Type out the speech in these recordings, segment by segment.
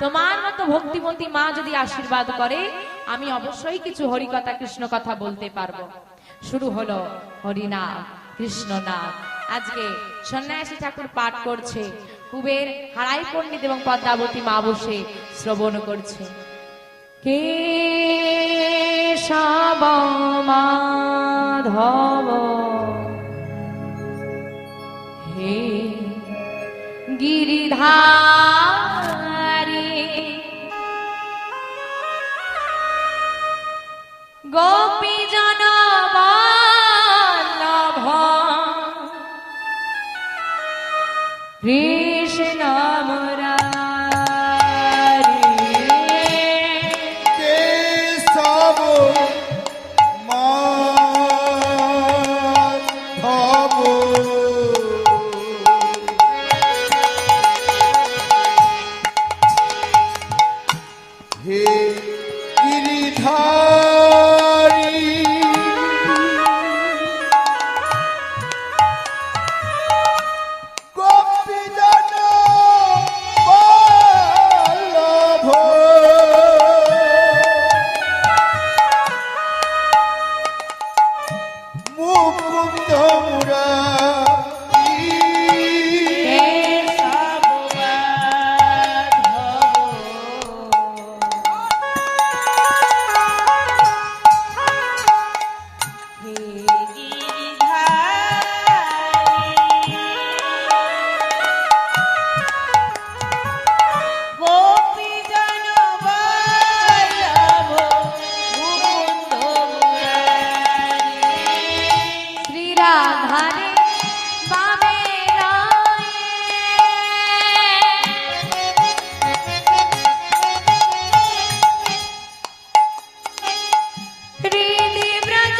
তোমার মতো ভক্তিমতী মা যদি আশীর্বাদ করে আমি অবশ্যই কিছু হরিকথা কৃষ্ণ কথা বলতে পারবো। শুরু হলো হরিনাম কৃষ্ণ নাম। আজকে সন্ন্যাসী ঠাকুর পাঠ করছে, কুবের হারাই পণ্ডিত এবং পদ্মাবতী মা বসে শ্রবণ করছে। কেশব মাধব হে গিরিধারী গোপীজন বল্লভ কৃষ্ণ মুরারি কেশব মাধব হে গিরিধারী গোপীজন বল্লভ মুকুন্দ মুরারি কেশব মাধব হে গোপীজন বল্লভ মুকুন্দ মুরারি শ্রীরাধারে বামে রয়ে হৃদি ব্রজ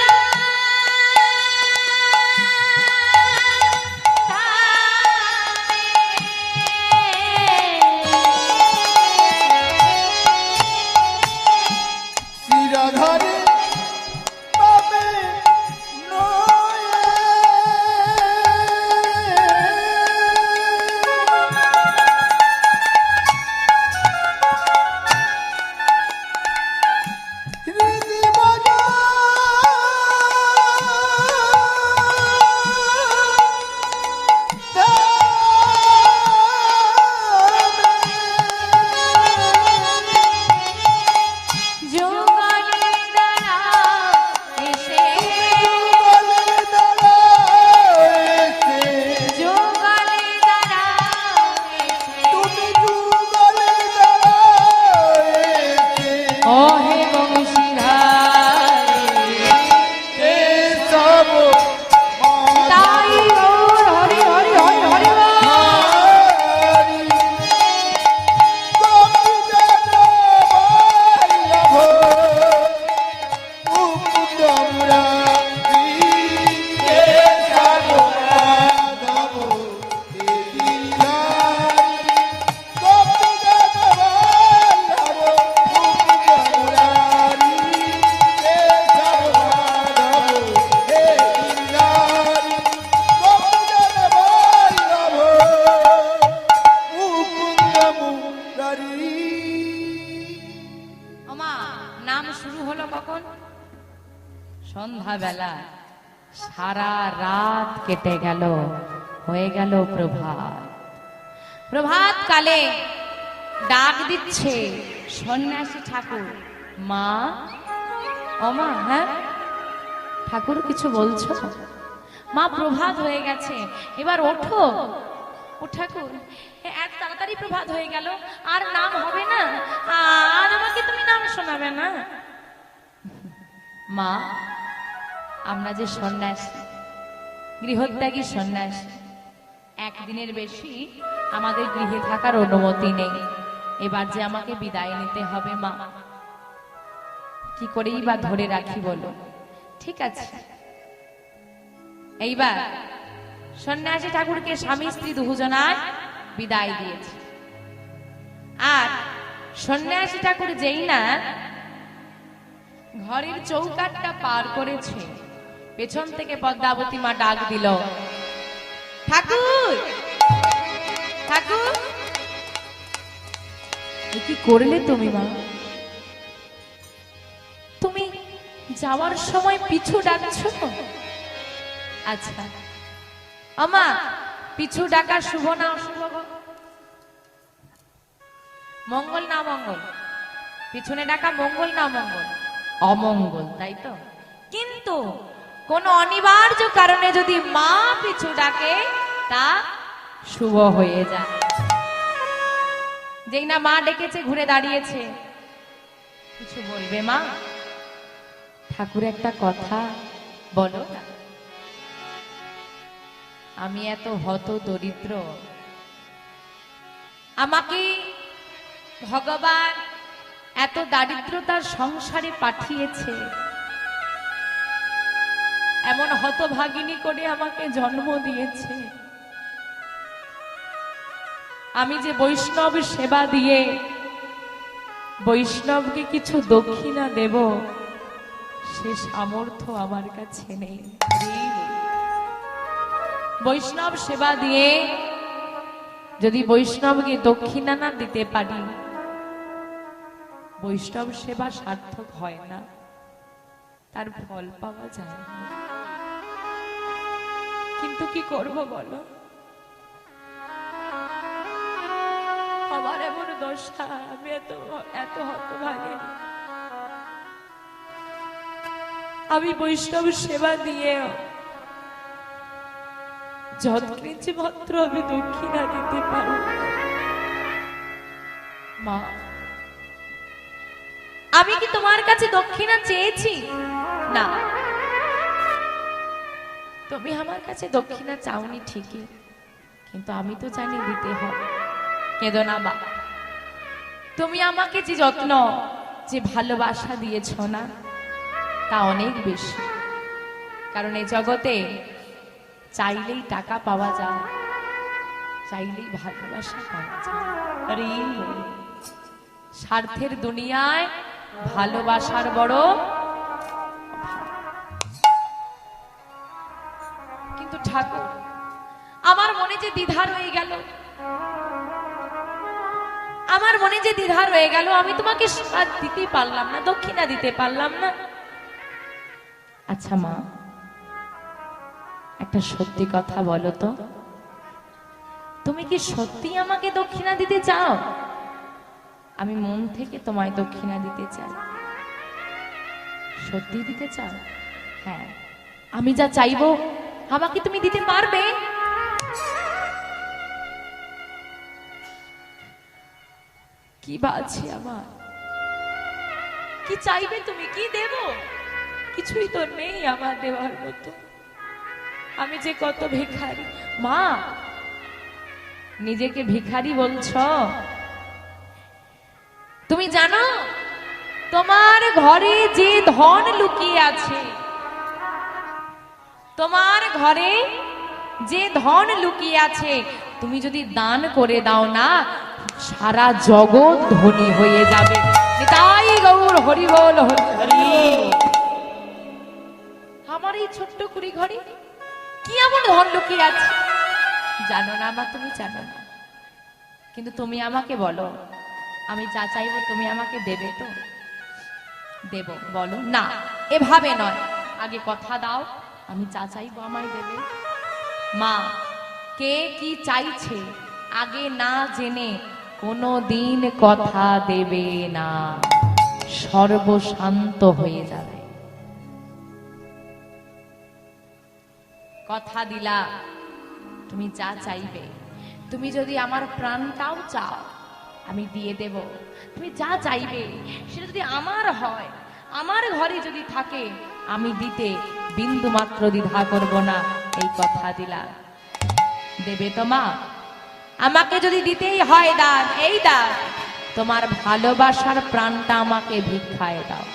শিরাধারে পাবে হৃদি বাজা যুগলে দ্বারা এসে যুগলে দ্বারা এসে ও হে বংশীধারী তাই গৌর হরি হরি হরি হরি বল। ওমা নাম শুরু হলো কখন? সন্ধ্যাবেলা। সারা রাত কেটে গেল, হয়ে গেল প্রভাত। প্রভাত কালে ডাক দিচ্ছে সন্ন্যাসী ঠাকুর, মা ওমা। হ্যাঁ ঠাকুর কিছু বলছো? মা প্রভাত হয়ে গেছে, এবার ওঠো। ও ঠাকুর এত তাড়াতাড়ি প্রভাত হয়ে গেল, আর নাম হবে না? আর আমাকে তুমি নাম শোনাবে না? মা আমরা যে সন্ন্যাসী, গৃহত্যাগী সন্ন্যাসী, একদিনের বেশি আমাদের গৃহে থাকার অনুমতি নেই। এবার যে আমাকে বিদায় নিতে হবে মা, কি করেই বা ধরে রাখি বলো? ঠিক আছে, এইবার সন্ন্যাসী ঠাকুরকে স্বামী স্ত্রী দুজনায় বিদায় দিয়েছে। আর সন্ন্যাসী ঠাকুর যেই না ঘরের চৌকাঠটা পার করেছে, পেছন থেকে পদ্মাবতী মা ডাক দিল, ঠাকুর ঠাকুর। এ কি করলে তুমি মা? তুমি যাওয়ার সময় পিছু ডাকছো? আচ্ছা আমা, পিছু ডাকা শুভ না অশুভ গো? মঙ্গল না মঙ্গল? পিছনে ডাকা মঙ্গল না মঙ্গল? অমঙ্গল, তাই তো? কিন্তু কোন অনিবার্য কারণে যদি মা পিছু ডাকে তা শুভ হয়ে যায়। যেই না মা ডেকেছে ঘুরে দাঁড়িয়েছে, কিছু বলবে মা? ঠাকুর একটা কথা বলো না। আমি এত হত দরিদ্র, আমাকে ভগবান এত দারিদ্রতার সংসারে পাঠিয়েছে, এমন হতভাগিনী করে আমাকে জন্ম দিয়েছে। আমি যে বৈষ্ণব সেবা দিয়ে বৈষ্ণবকে কিছু দক্ষিণা দেব, সে সামর্থ্য আমার কাছে নেই। বৈষ্ণব সেবা দিয়ে যদি বৈষ্ণবকে দক্ষিণা না দিতে পারি, বৈষ্ণব সেবা সার্থক হয় না, তার ফল পাওয়া যায় না। কিন্তু কি করব বলো, আমার এমন দশা, আমি এত হতভাগী। আমি বৈষ্ণব সেবা দিয়ে যৎকিঞ্চ মাত্র আমি দক্ষিণা দিতে পারব মা। আমি কি তোমার কাছে দক্ষিণা চেয়েছি? না, তুমি আমার কাছে দক্ষিণা চাওনি ঠিকই, কিন্তু আমি তো জানি দিতে হবে। কেঁদো না মা, তুমি আমাকে যে যত্ন, যে ভালোবাসা দিয়েছ না, তা অনেক বেশি। কারণ এই জগতে চাইলেই টাকা পাওয়া যায়, চাইলেই ভালোবাসা পাওয়া যায়। আরে স্বার্থের দুনিয়ায় ভালোবাসার বড়। কিন্তু ঠাকুর, আমার মনে যে দ্বিধা রয়ে গেল, আমার মনে যে দ্বিধা রয়ে গেল, আমি তোমাকে দিতে পারলাম না, দক্ষিণা দিতে পারলাম না। আচ্ছা মা, একটা সত্যি কথা বলো তো, তুমি কি সত্যি আমাকে দক্ষিণা দিতে চাও? আমি মন থেকে তোমায় দক্ষিণা দিতে চাই। সত্যি দিতে চাও? হ্যাঁ, আমি যা চাইবো আমাকে তুমি দিতে পারবে? কি বাছি আমার, কি চাইবে তুমি? কি দেব? কিছুই তো নেই আমার দেওয়ার মতো। আমি যে কত ভিখারি মা। নিজেকে ভিখারি বলছো? তুমি জানো তোমার ঘরে যে ধন লুকিয়ে আছে, তোমার ঘরে যে ধন লুকিয়ে আছে, তুমি যদি দান করে দাও না, সারা জগৎ ধনী হয়ে যাবে। তাই গৌর হরি বল হরি। আমার এই ছোট্ট কুড়ি ঘরে কি এমন ধন লুকিয়ে আছে জানো না মা? তুমি জানো না, কিন্তু তুমি আমাকে বলো, আমি যা চাইবো তুমি আমাকে দেবে তো? দেব? বলো না, এভাবে নয়, আগে কথা দাও, আমি যা চাইবো আমায় দেবে। মা, কে কি চাইছে আগে না জেনে কোনো দিন কথা দেবে না, সর্বশান্ত হয়ে যাবে। কথা দিলা, তুমি যা চাইবে, তুমি যদি আমার প্রাণটাও চাও আমি দিয়ে দেব। তুমি যা চাইবে সেটা যদি আমার হয়, আমার ঘরে যদি থাকে, আমি দিতে বিন্দু মাত্র দ্বিধা করব না, এই কথা দিলাম। দেবে তো মা? আমাকে যদি দিতেই হয় দান, এই দান, তোমার ভালোবাসার প্রাণটা আমাকে ভিক্ষায় দাও।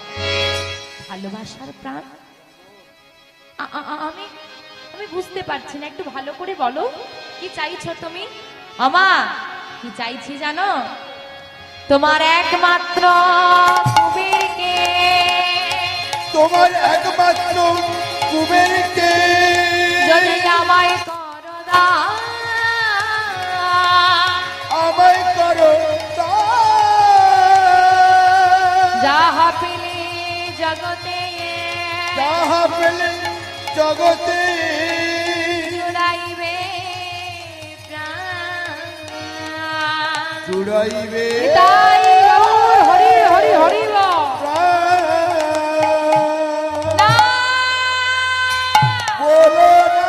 ভালোবাসার প্রাণ? আমি আমি বুঝতে পারছি না, একটু ভালো করে বলো, কি চাইছো তুমি? আমা, কি চাইছি জানো? তোমার একমাত্র কুবেরকে, তোমার একমাত্র কুবেরকে যদি আমায় করো দান, আমায় করো দান। যাহা পেলে জগতে যাহা পেলে জগতে জুড়াইবে প্রাণ। জুড়াইবে তাই গৌর হরি হরি হরি বল। প্রাণ। না, বলো না,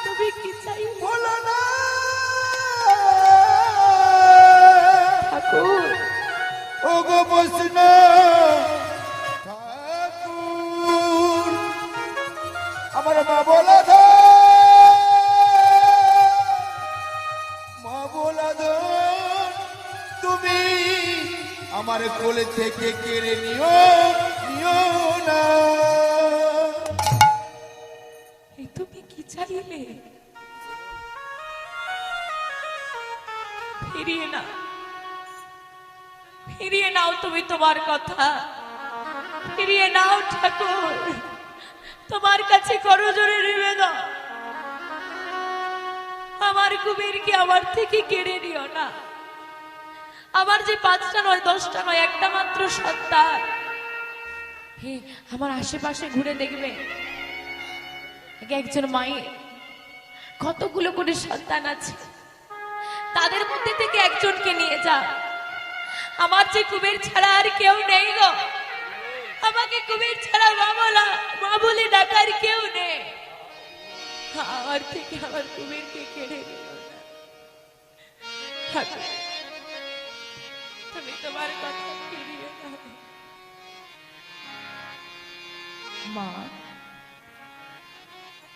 তুমি কি চাই বলো না ঠাকুর? ওগো বৈষ্ণব ঠাকুর, আমার মা বলা ধ, মা বলা ধ, তুমি আমার কোলে থেকে কেড়ে নিও, নিও না। এই তুমি কি চাইলে? ফিরিয়ে নাও, ফিরিয়ে নাও তুমি তোমার কথা, ফিরিয়ে নাও ঠাকুর, তোমার কাছে করজোড়ে নিবেদন। আমার কুবেরকে আমার থেকে কেড়ে নিও না। আমার যে 5টা নয় 10টা নয়, একটা মাত্র সন্তান। হে, আমার আশেপাশে ঘুরে দেখবে, একজন মায়ের কতগুলো করে সন্তান আছে, তাদের মধ্যে থেকে একজনকে নিয়ে যা। আমার যে কুবের ছাড়া আর কেউ নেই গো, আমাকে কুবের ছাড়া মা বলে ডাকার কেউ নেই। আমার থেকে আমার কুবেরকে কেড়ে নিও না ঠাকুর, তুমি তোমার কথা ফিরিয়ে নাও। মা,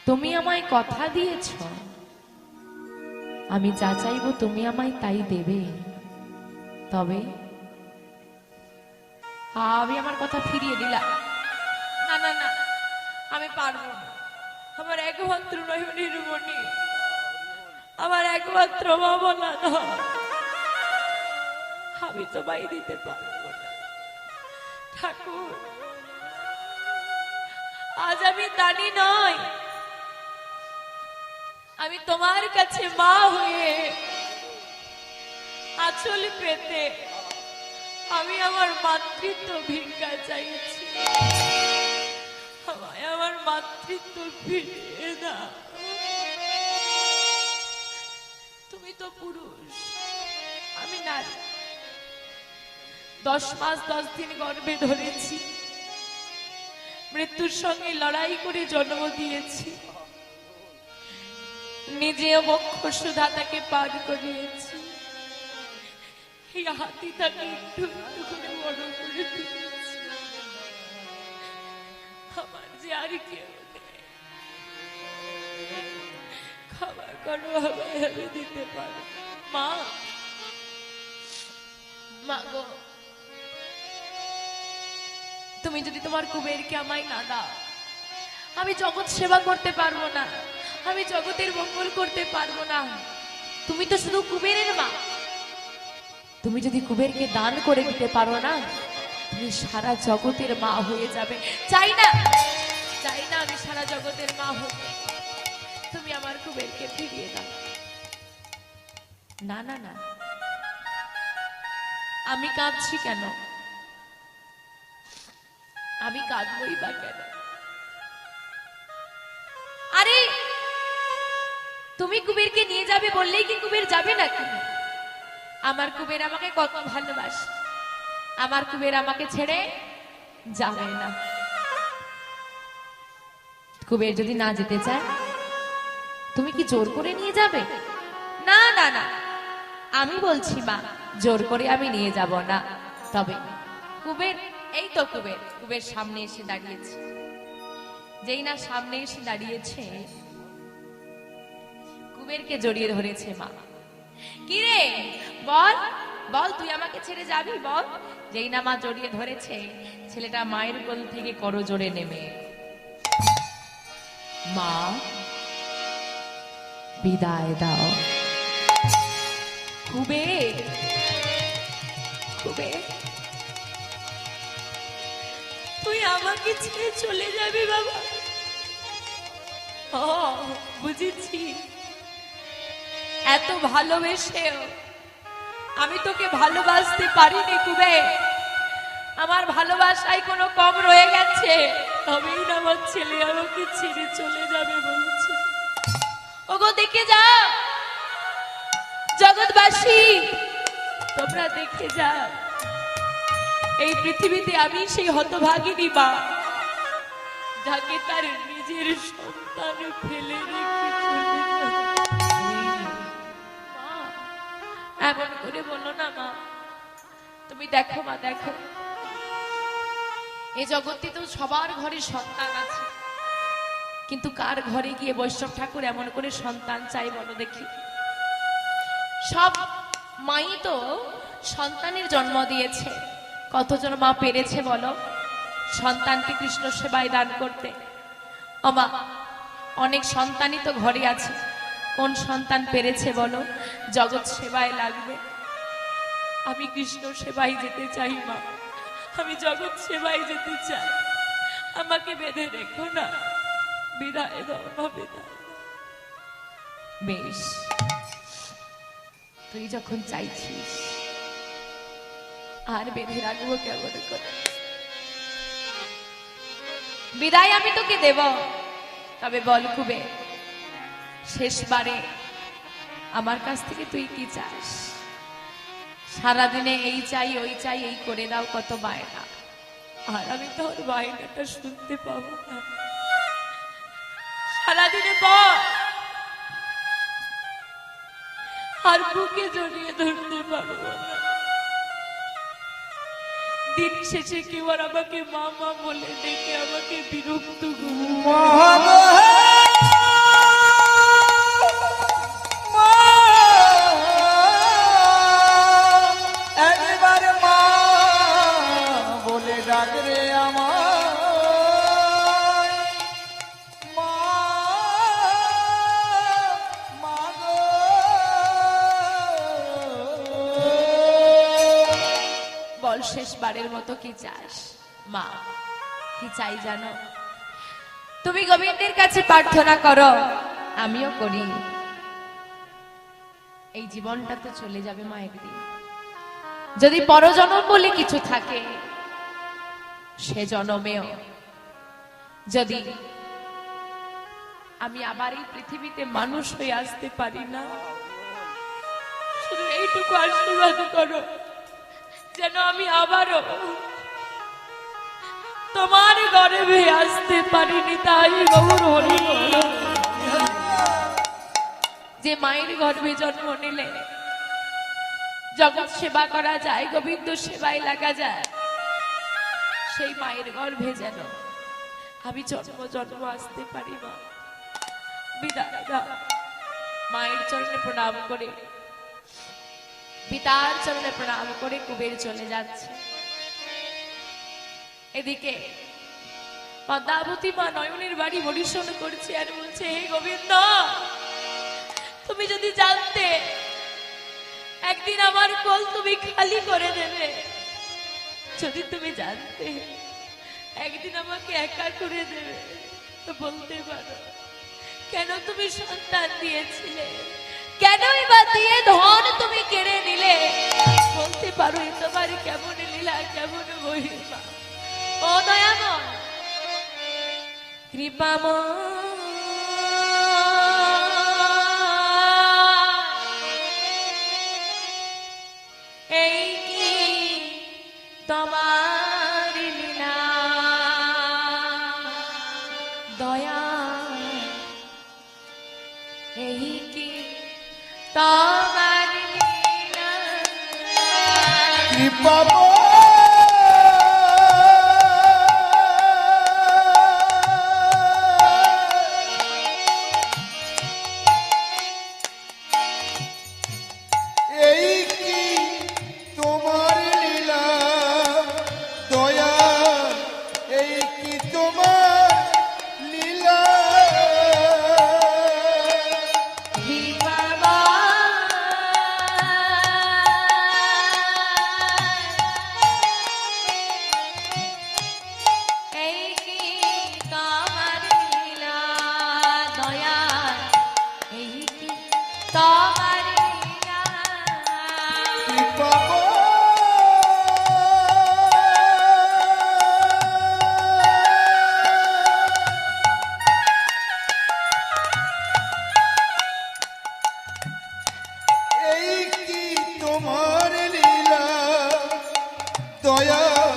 তুমি আমায় কথা দিয়েছ, আমি যা চাইবো তুমি আমায় তাই দেবে। তবে আমি আমার কথা ফিরিয়ে দিলাম। না না না, আমি পারবো না। আমার একমাত্র নয়নের মনি, আমার একমাত্র মা বলা না, আমি তোমায় দিতে পারবো না ঠাকুর। আজ আমি দানি নই, আমি তোমার কাছে মা হয়ে আঁচল পেতে আমি আমার মাতৃত্ব ভিক্ষা চাইছি। আমায় আমার মাতৃত্ব ফিরিয়ে দাও। তুমি তো পুরুষ, আমি নারী। 10 মাস 10 দিন গর্ভে ধরেছি, মৃত্যুর সঙ্গে লড়াই করে জন্ম দিয়েছি, নিজে বক্ষ সুধা তাকে পান করিয়েছি, এই হাতি তাকে একটু একটু করে বড় করে দিয়েছি। আমার যে আর কেউ নেই, ক্ষমা করো, আমায় আমি দিতে পারো। মা, মা গো, তুমি যদি তোমার কুবেরকে আমায় না দাও, আমি জগৎ সেবা করতে পারবো না, আমি জগতের মঙ্গল করতে পারবো না। তুমি তো শুধু কুবেরের মা, তুমি যদি কুবেরকে দান করে দিতে পারো না, তুমি সারা জগতের মা হয়ে যাবে। চাই না, চাই না আমি সারা জগতের মা হতে। তুমি আমার কুবেরকে ফিরিয়ে দাও। না না না, আমি কাঁদছি কেন? আমি কাঁদবই বা কেন? আরে তুমি কুবেরকে নিয়ে যাবে বললেই কি কুবের যাবে নাকি? আমার কুবের আমাকে কত ভালোবাসে, আমার কুবের আমাকে ছেড়ে যাবে না। কুবের যদি না যেতে চায়, তুমি কি জোর করে নিয়ে যাবে? না না না, আমি বলছি মা, জোর করে আমি নিয়ে যাব না। তবে কুবের, এই তো কুবের, কুবের সামনে এসে দাঁড়িয়েছে। যেই না সামনে এসে দাঁড়িয়েছে, কুবেরকে জড়িয়ে ধরেছে মা। কি রে, বল বল, তুই আমাকে ছেড়ে যাবি বল? যেই না মা জড়িয়ে ধরেছে, ছেলেটা মায়ের কোল থেকে করজোড়ে নেমে, মা বিদায় দাও। কুবের, কুবের, তুই আমাকে ছেড়ে চলে যাবি বাবা? ও বুঝেছি, এত ভালোবেসেও আমি তোকে ভালোবাসতে পারিনি কুবের। আমার ভালোবাসায় কোনো কম রয়ে গেছে, তবেই না আমার ছেলে আমাকে ছেড়ে চলে যাবে বলছে। ওগো দেখে যাও জগৎবাসী, তোমরা দেখে যাও, এই পৃথিবীতে আমি সেই হতভাগিনী মা, যাকে তার নিজের সন্তান ফেলে রেখে চলে যায়। মা, এমন করে বলো না মা। তুমি দেখো মা, দেখো এই জগতে তো সবার ঘরে সন্তান আছে, কিন্তু কার ঘরে গিয়ে বৈষ্ণব ঠাকুর এমন করে সন্তান চাই বলো দেখি? সব মাই তো সন্তানের জন্ম দিয়েছে, কতজন মা পেরেছে বলো সন্তানকে কৃষ্ণ সেবায় দান করতে? ও মা, অনেক সন্তানই তো ঘরে আছে, কোন সন্তান পেরেছে বলো জগৎ সেবায় লাগবে? আমি কৃষ্ণ সেবায় যেতে চাই মা, আমি জগৎ সেবায় যেতে চাই, আমাকে বেঁধে রেখো না, বিদায় দাও মা, বিদায়। বেশ, তুই যখন চাইছিস আর বেঁধে রাখবো কেমন করে? বিদায় আমি তোকে দেব, তবে বল কুবে, শেষবারে আমার কাছ থেকে তুই কি চাস? সারাদিনে এই চাই ওই চাই, এই করে দাও, কত বায়না, আর আমি তোর বায়নাটা শুনতে পাবো না। সারাদিনে বল, আর বুকে জড়িয়ে ধরতে পারবো না। দিন শেষে কেউ আর আমাকে মা মা বলে ডেকে আমাকে বিরক্ত একবার মা বলে ডাক রে আমার মা, মা গো। বল শেষবারের মতো কি চাস? মা, কি চাই জানো? তুমি গোবিন্দের কাছে প্রার্থনা করো, আমিও করি। এই জীবনটা তো চলে যাবে মা একদিন, যদি পরজন্ম বলে কিছু থাকে, সে জন্মেও যদি আমি আবার এই পৃথিবীতে মানুষ হয়ে আসতে পারি না, শুধু এইটুকু আশীর্বাদ করো যেন আমি আবারও তোমার গর্ভে আসতে পারিনি। তাই গৌর হরি বল। যে মায়ের গর্ভে জন্ম নিলে জগৎ সেবা করা যায়, গোবিন্দ সেবায় লাগা যায়, সেই মায়ের গর্ভে যেন আমি জন্ম জন্ম আসতে পারি মা। বিদায় দাও। মায়ের চরণে প্রণাম করে, পিতার চরণে প্রণাম করে কুবের চলে যাচ্ছে। এদিকে পদ্মাবতী মা নয়নের বাড়ি পরিশোধ করছে আর বলছে, হে গোবিন্দ, তুমি যদি জানতে একদিন আমার কোল তুমি খালি করে দেবে, যদি তুমি জানতে একদিন আমাকে একা করে দেবে, তো বলতে পারো কেন তুমি সন্তান দিয়েছিলে, কেনই বা দিয়ে ধন তুমি কেড়ে নিলে? বলতে পারো এ তোমার কেমন লীলা, কেমন মহিমা। ও দয়াময়, কৃপাময়, এই কি তোমার লীলা, দয়া এই কি তোমার লীলা। কৃপা এই কি তোমার লীলা, দয়া এই কি তোমার লীলা। কৃপাময় তোমার লীলা দয়া